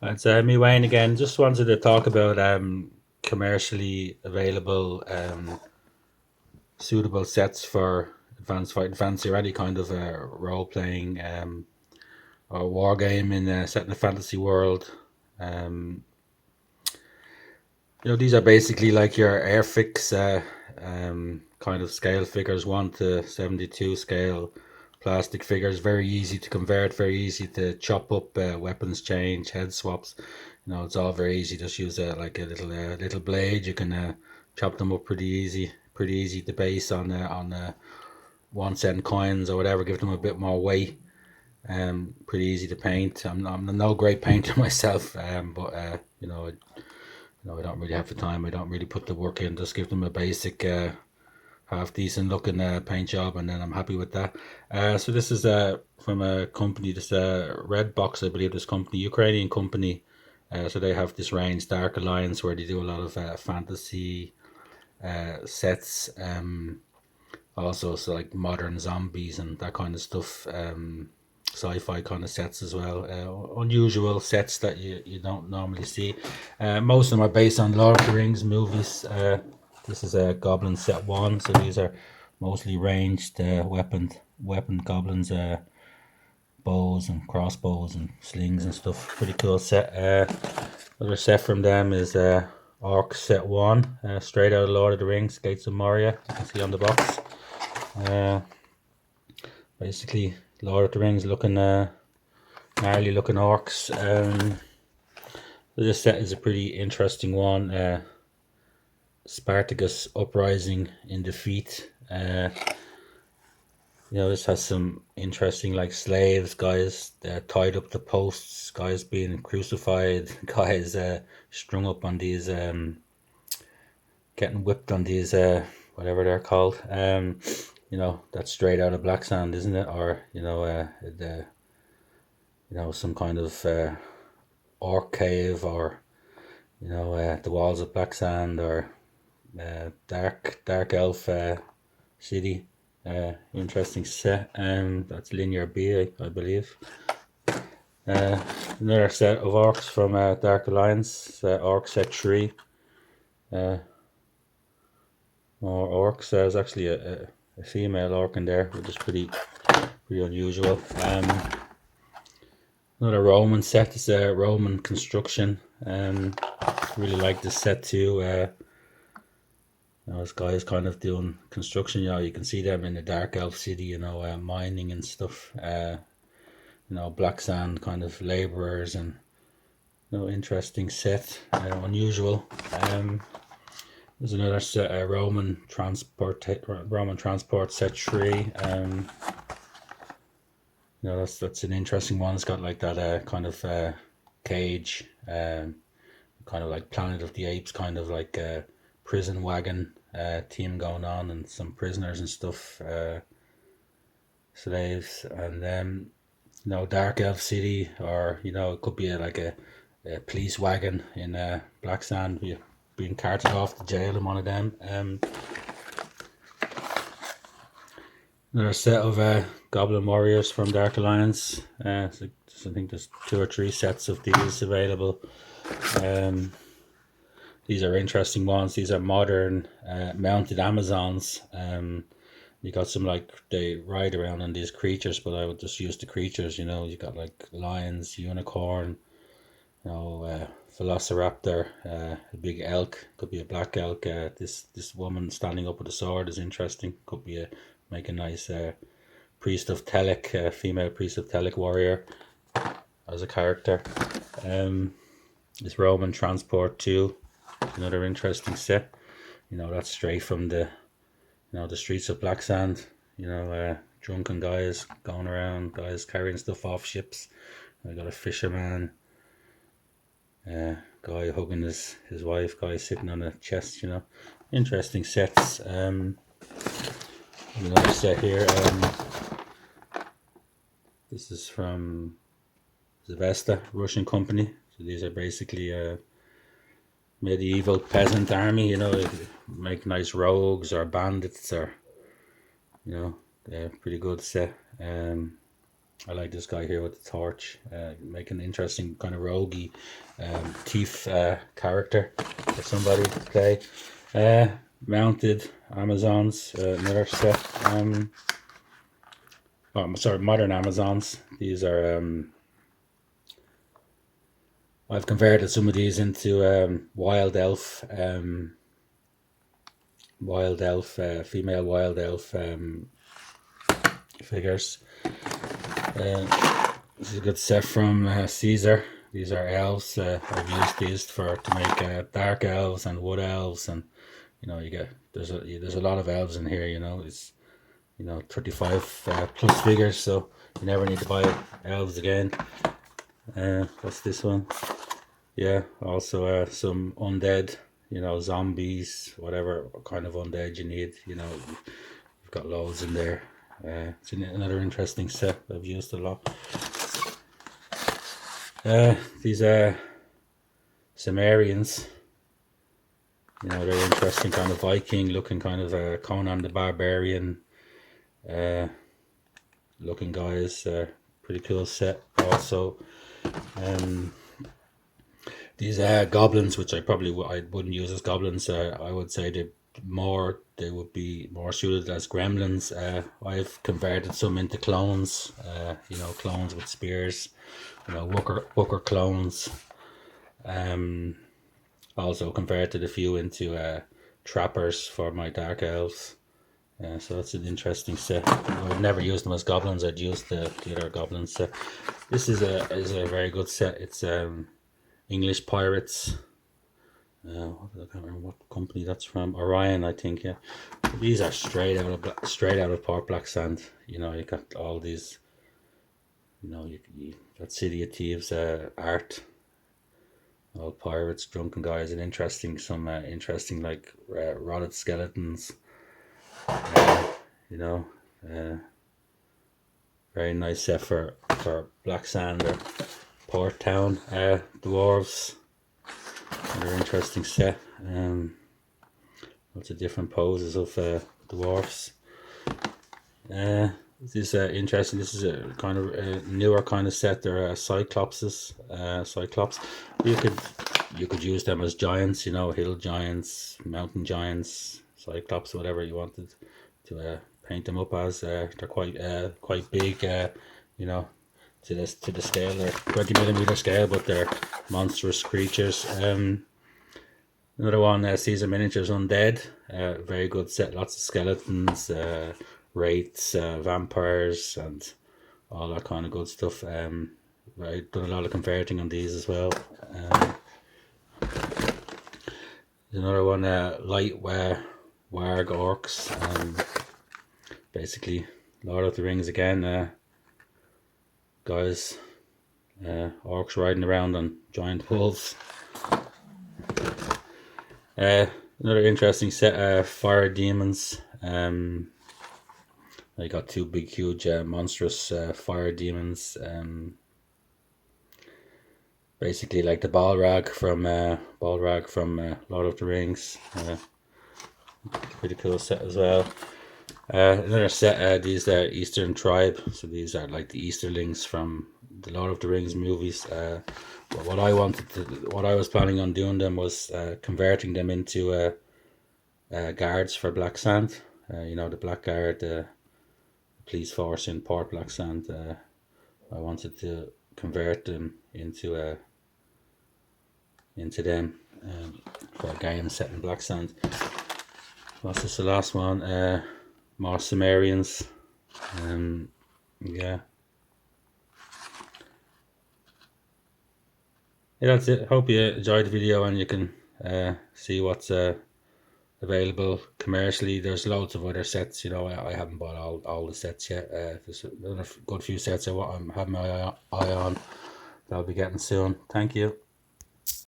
It's me, Wayne again. Just wanted to talk about commercially available suitable sets for Advanced Fighting Fantasy or any kind of role playing or war game in set in a fantasy world. Um, these are basically like your Airfix kind of scale figures, 1 to 72 scale plastic figures. Very easy to convert, very easy to chop up, weapons change, head swaps. It's all very easy. Just use like a little blade. You can chop them up pretty easy. Pretty easy to base on 1 cent coins or whatever. Give them a bit more weight. Pretty easy to paint. I'm no great painter myself, but I don't really have the time. I don't really put the work in. Just give them a basic, half decent looking paint job, and then I'm happy with that. So this is from a company, this Redbox, I believe. This company, Ukrainian company. So they have this range, Dark Alliance, where they do a lot of fantasy sets. Also, so like modern zombies and that kind of stuff. Sci-fi kind of sets as well. Unusual sets that you don't normally see. Most of them are based on Lord of the Rings movies. This is a Goblin set one, so these are mostly ranged weapon goblins, bows and crossbows and slings and stuff. Pretty cool set. Another set from them is Orc set one, straight out of Lord of the Rings, Gates of Moria. You can see on the box. Uh, Basically, Lord of the Rings looking gnarly looking orcs. This set is a pretty interesting one. Spartacus uprising in defeat. This has some interesting like slaves, guys tied up to posts, guys being crucified, guys strung up on these, getting whipped on these, whatever they're called. That's straight out of Black Sand, isn't it? Or some kind of orc cave, or the walls of Black Sand, or dark elf city. Interesting set. That's Linear B, I believe. Uh, Another set of orcs from Dark Alliance, orc set 3. Uh, More orcs. There's actually a female orc in there, which is pretty unusual. Another Roman set is a Roman construction. Really like this set too. This guy is kind of doing construction. You can see them in the Dark Elf City. Mining and stuff. Black Sand kind of laborers, and interesting set. Unusual. There's another set, Roman transport set 3. That's an interesting one. It's got like that kind of cage, kind of like Planet of the Apes, kind of like prison wagon team going on, and some prisoners and stuff, slaves, and Dark Elf City, or it could be like a police wagon in Black Sand, being carted off to jail in one of them. Another set of Goblin Warriors from Dark Alliance. So I think there's 2 or 3 sets of these available. These are interesting ones. These are modern mounted Amazons. You got some, like, they ride around on these creatures, but I would just use the creatures. You got like lions, unicorn, velociraptor, a big elk. Could be a black elk. This woman standing up with a sword is interesting. Could be make a nice priest of Telek, female priest of Telek warrior as a character. This Roman transport too, another interesting set. That's straight from the streets of Black Sand. Drunken guys going around, guys carrying stuff off ships. I got a fisherman, guy hugging his wife, guy sitting on a chest. Interesting sets. Another set here. This is from Zvesta, Russian company. So these are basically a medieval peasant army. Make nice rogues or bandits, or they're pretty good set. I like this guy here with the torch, making an interesting kind of roguey thief character for somebody to play. Mounted Amazons, another set. Oh, sorry, modern Amazons. These are I've converted some of these into female wild elf figures. This is a good set from Caesar. These are elves. I've used these to make dark elves and wood elves, and you get there's a lot of elves in here. It's 35 plus figures, so you never need to buy elves again. What's this one? Yeah, also some undead, zombies, whatever kind of undead you need. You've got loads in there. It's another interesting set I've used a lot. These are Sumerians. They're interesting, kind of Viking looking, kind of Conan the Barbarian looking guys. Pretty cool set. Also, these goblins, which I wouldn't use as goblins. I would say they would be more suited as gremlins. I've converted some into clones. Clones with spears. Wooker clones. Also converted a few into trappers for my dark elves. So that's an interesting set. I've never used them as goblins. I'd use the other goblins set. This is a very good set. It's English pirates. I can't remember what company that's from. Orion, I think. Yeah, these are straight out of Port Black Sand. You got all these. You got City of Thieves art. All pirates, drunken guys, and some interesting like rotted skeletons. Very nice set for Black Sand or Port Town. Dwarves. Another interesting set. Lots of different poses of dwarfs. This is interesting. This is a kind of a newer kind of set. They're Cyclopses. Cyclops. You could use them as giants. Hill giants, mountain giants, Cyclops, whatever you wanted to paint them up as. They're quite big. To the scale. They're 20mm scale, but they're monstrous creatures. Another one, Caesar Miniatures Undead. Very good set. Lots of skeletons, wraiths, vampires, and all that kind of good stuff. I've done a lot of converting on these as well. Another one, light warg orcs. Basically, Lord of the Rings again. Guys, orcs riding around on giant wolves. Another interesting set, fire demons. I got two big, huge, monstrous fire demons. Basically like the Balrog from Lord of the Rings. Pretty cool set as well. Another set, these are Eastern Tribe, so these are like the Easterlings from the Lord of the Rings movies. But what I was planning on doing them was converting them into guards for Black Sand. The Black Guard, the police force in Port Black Sand. I wanted to convert them into them for a game set in Black Sand. What's this? The last one. More Sumerians. Yeah, that's it. Hope you enjoyed the video, and you can see what's available commercially. There's loads of other sets. I haven't bought all the sets yet. There's a good few sets I have my eye on that I'll be getting soon. Thank you.